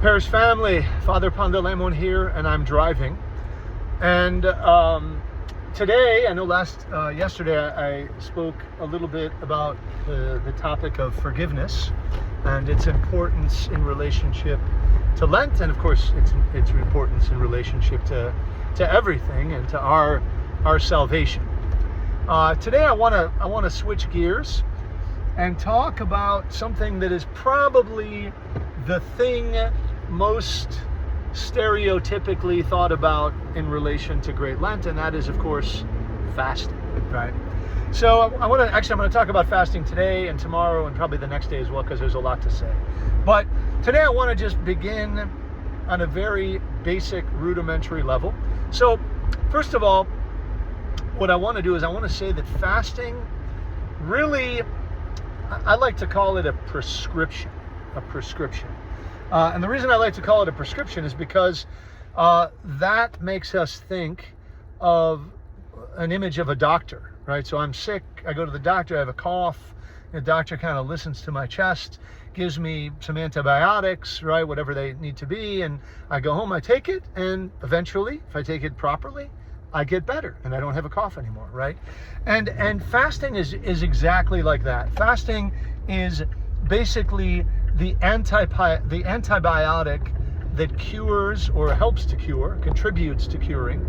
Parish family, Father Panteleimon here, and I'm driving. And today, I know yesterday I spoke a little bit about the topic of forgiveness and its importance in relationship to Lent, and of course its importance in relationship to everything and to our salvation. Today I want to switch gears and talk about something that is probably the thing most stereotypically thought about in relation to Great Lent, and that is, of course, fasting, right? So I'm going to talk about fasting today and tomorrow and probably the next day as well, because there's a lot to say. But today I want to just begin on a very basic, rudimentary level. So first of all, what I want to do is I want to say that fasting really, I like to call it a prescription. And the reason I like to call it a prescription is because that makes us think of an image of a doctor, right? So I'm sick, I go to the doctor, I have a cough, the doctor kind of listens to my chest, gives me some antibiotics, right, whatever they need to be, and I go home, I take it, and eventually, if I take it properly, I get better and I don't have a cough anymore, right? And fasting is exactly like that. Fasting is basically the antibiotic that cures or helps to cure, contributes to curing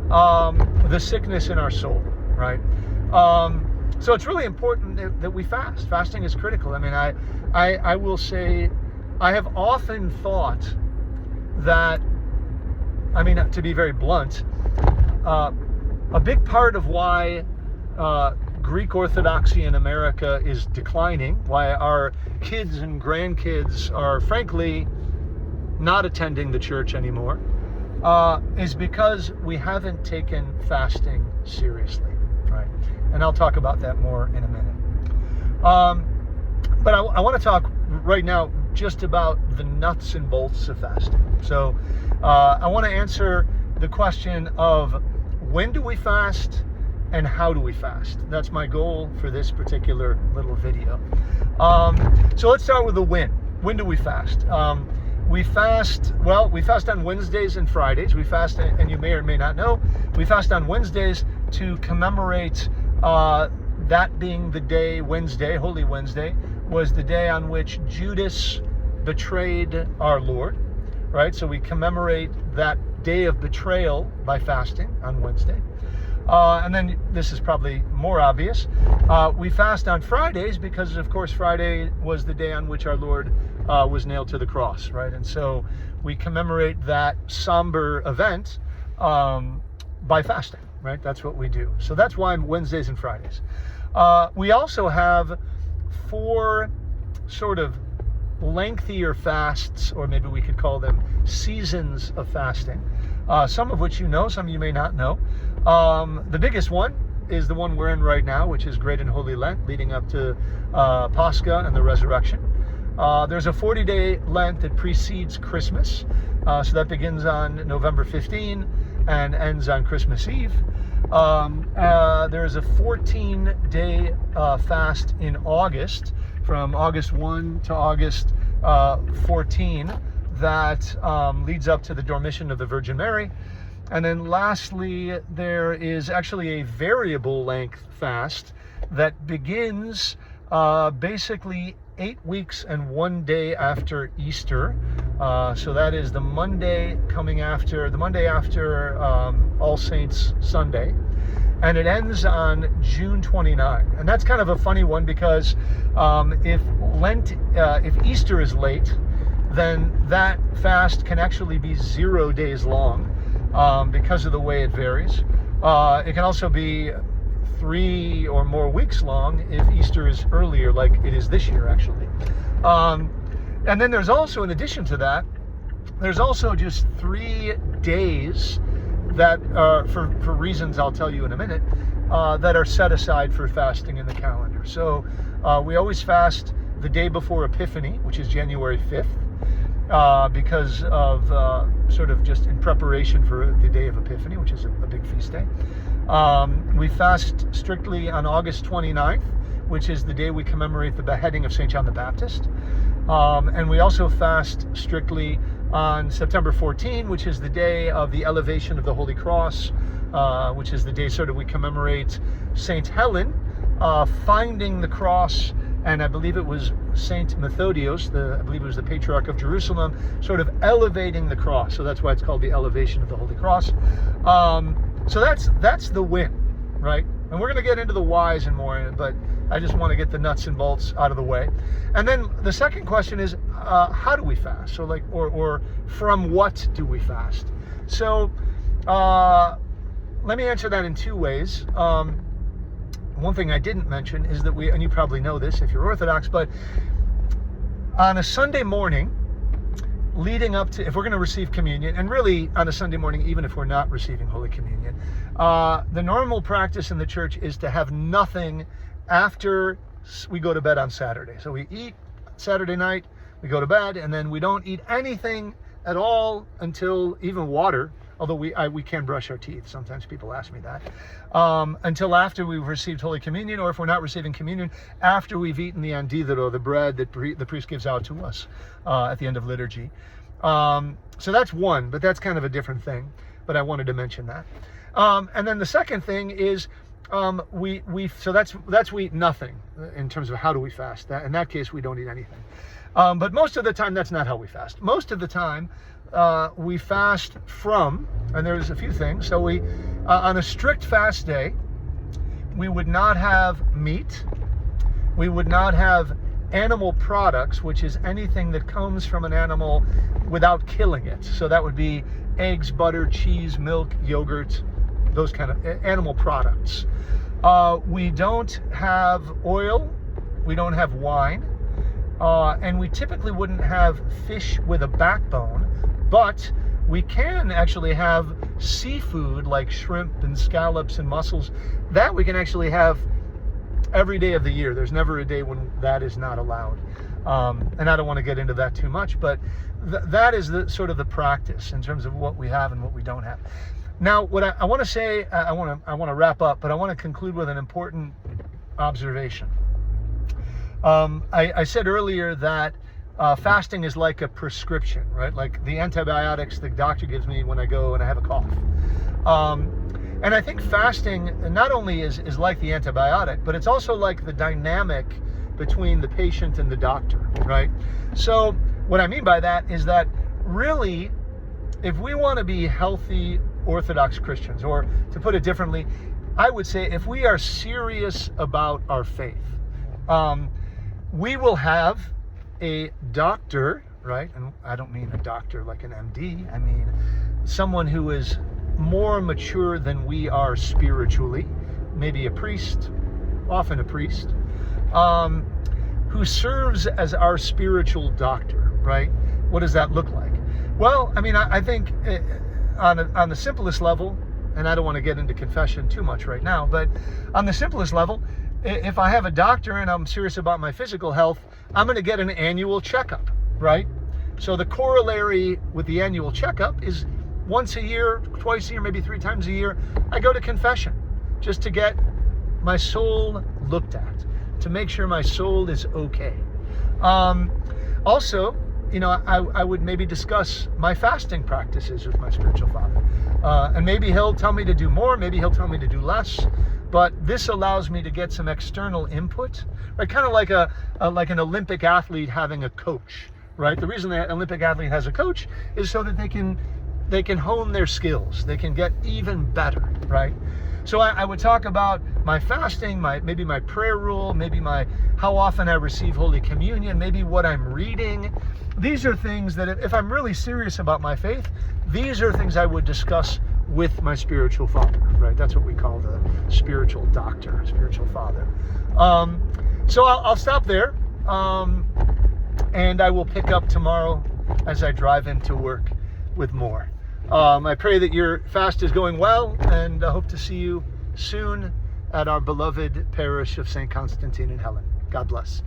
the sickness in our soul, right? So it's really important that we fast. Fasting is critical. I mean, I will say, I have often thought that, I mean, to be very blunt, a big part of why Greek Orthodoxy in America is declining, why our kids and grandkids are frankly not attending the church anymore, is because we haven't taken fasting seriously, right? And I'll talk about that more in a minute. But I want to talk right now just about the nuts and bolts of fasting. So I want to answer the question of when do we fast and how do we fast? That's my goal for this particular little video. So let's start with the when. When do we fast? We fast on Wednesdays and Fridays. We fast, and you may or may not know, we fast on Wednesdays to commemorate that being the day, Wednesday, Holy Wednesday, was the day on which Judas betrayed our Lord, right? So we commemorate that day of betrayal by fasting on Wednesday. And then this is probably more obvious. We fast on Fridays because, of course, Friday was the day on which our Lord was nailed to the cross, right? And so we commemorate that somber event by fasting, right? That's what we do. So that's why Wednesdays and Fridays. We also have 4 sort of lengthier fasts, or maybe we could call them seasons of fasting, some of which you know, some you may not know. The biggest one is the one we're in right now, which is Great and Holy Lent, leading up to Pascha and the resurrection. There's a 40-day Lent that precedes Christmas, so that begins on November 15 and ends on Christmas Eve. There's a 14-day fast in August, from August 1 to August 14, that leads up to the Dormition of the Virgin Mary. And then lastly, there is actually a variable length fast that begins basically 8 weeks and 1 day after Easter. So that is the Monday after All Saints Sunday. And it ends on June 29. And that's kind of a funny one because if Easter is late, then that fast can actually be 0 days long because of the way it varies. It can also be 3 or more weeks long if Easter is earlier, like it is this year, actually. And then there's also, in addition to that, there's also just 3 days that, for reasons I'll tell you in a minute, that are set aside for fasting in the calendar. So we always fast the day before Epiphany, which is January 5th, because of sort of just in preparation for the day of Epiphany, which is a big feast day. We fast strictly on August 29th, which is the day we commemorate the beheading of St. John the Baptist. And we also fast strictly on September 14, which is the day of the elevation of the Holy Cross, which is the day sort of we commemorate Saint Helen finding the cross, and I believe it was Saint Methodios, I believe it was the Patriarch of Jerusalem, sort of elevating the cross. So that's why it's called the elevation of the Holy Cross. So that's the win, right? And we're going to get into the whys and more, but I just want to get the nuts and bolts out of the way. And then the second question is, how do we fast? So like, or from what do we fast? So let me answer that in two ways. One thing I didn't mention is that and you probably know this if you're Orthodox, but on a Sunday morning, leading up to, if we're going to receive communion, and really on a Sunday morning, even if we're not receiving Holy Communion, the normal practice in the church is to have nothing after we go to bed on Saturday. So we eat Saturday night, we go to bed, and then we don't eat anything at all until even water, although we can brush our teeth. Sometimes people ask me that. Until after we've received Holy Communion, or if we're not receiving communion, after we've eaten the andidero, the bread that the priest gives out to us at the end of liturgy. So that's one, but that's kind of a different thing. But I wanted to mention that. And then the second thing is we eat nothing in terms of how do we fast. In that case, we don't eat anything. But most of the time, that's not how we fast. Most of the time, we fast from, and there's a few things. So we, on a strict fast day, we would not have meat. We would not have animal products, which is anything that comes from an animal without killing it. So that would be eggs, butter, cheese, milk, yogurt, those kind of animal products. We don't have oil. We don't have wine. And we typically wouldn't have fish with a backbone, but we can actually have seafood like shrimp and scallops and mussels. That we can actually have every day of the year. There's never a day when that is not allowed. And I don't want to get into that too much, but that is the sort of the practice in terms of what we have and what we don't have. Now, what I want to say, I want to wrap up, but I want to conclude with an important observation. I said earlier that fasting is like a prescription, right? Like the antibiotics the doctor gives me when I go and I have a cough. And I think fasting not only is like the antibiotic, but it's also like the dynamic between the patient and the doctor, right? So what I mean by that is that really, if we want to be healthy Orthodox Christians, or to put it differently, I would say if we are serious about our faith, we will have a doctor, right? And I don't mean a doctor like an MD. I mean someone who is more mature than we are spiritually, maybe a priest, often a priest, who serves as our spiritual doctor, right? What does that look like? Well, I mean, I think on the simplest level, and I don't want to get into confession too much right now, but on the simplest level, if I have a doctor and I'm serious about my physical health, I'm going to get an annual checkup, right? So the corollary with the annual checkup is once a year, twice a year, maybe 3 times a year, I go to confession just to get my soul looked at, to make sure my soul is okay. Also, you know, I would maybe discuss my fasting practices with my spiritual father. And maybe he'll tell me to do more, maybe he'll tell me to do less. But this allows me to get some external input, right? Kind of like like an Olympic athlete having a coach, right? The reason the Olympic athlete has a coach is so that they can hone their skills. They can get even better, right? So I would talk about my fasting, maybe my prayer rule, maybe how often I receive Holy Communion, maybe what I'm reading. These are things that if I'm really serious about my faith, these are things I would discuss with my spiritual father, right? That's what we call the spiritual doctor, spiritual father. So I'll stop there, and I will pick up tomorrow as I drive into work with more. I pray that your fast is going well, and I hope to see you soon at our beloved parish of St. Constantine in Helen. God bless.